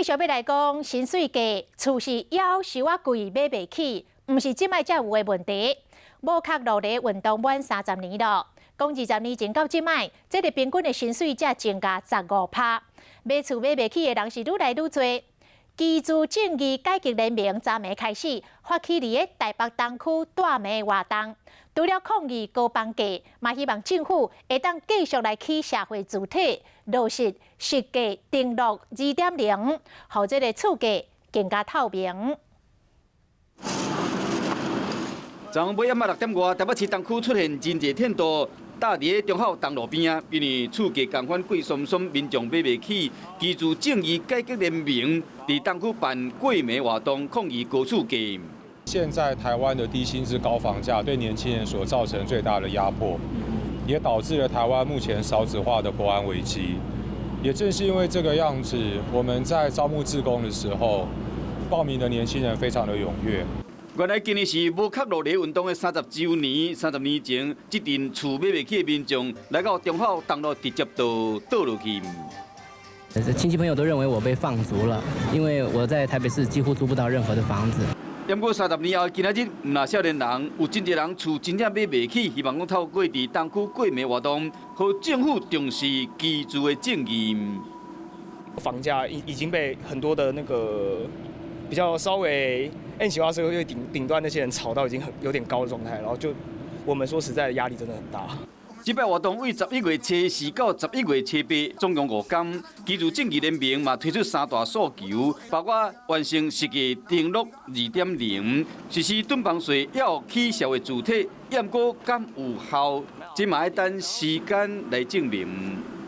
续要来讲薪水价，厝是要收啊贵，买袂起，毋是即摆才有诶问题。某壳努力运动满30年了，讲20年前到即摆，这个平均诶薪水才增加15%。买厝买袂起诶人是愈来愈多。居住正义改革联盟昨暝开始发起伫个台北东区大暝活动，除了抗议高房价，嘛希望政府会当继续来起社会主体，落实实价登录2.0，让这个厝价更加透明。昨暝暗6点外，台北市东区出现人济天道。搭伫个中孝东路边啊，因为厝价同款贵松松，民众买袂起。居住正义改革联盟伫东区办过暝活动，抗议高厝价。现在台湾的低薪资、高房价对年轻人所造成最大的压迫，也导致了台湾目前少子化的国安危机。也正是因为这个样子，我们在招募志工的时候，报名的年轻人非常的踊跃。 原来今年是无壳落地运动的30周年，30年前，这阵厝买袂起的民众来到中孝东路，直接就倒落去。亲戚朋友都认为我被放逐了，因为我在台北市几乎租不到任何的房子。不过30年后，今仔日唔那少年人，有真侪人厝真正买袂起，希望讲透过伫东区过暝活动，和政府重视居住的正义。房价已经被很多的那个比较稍微 N 型化社会顶端那些人炒到已经有点高的状态，然后就我们说实在的压力真的很大。这摆活动为11月初4到11月初8，总共5天。居住正义联盟嘛推出3大诉求，包括完成实价登录2.0，实施囤房税，要起社会主体，验过敢有效，这嘛要等时间来证明。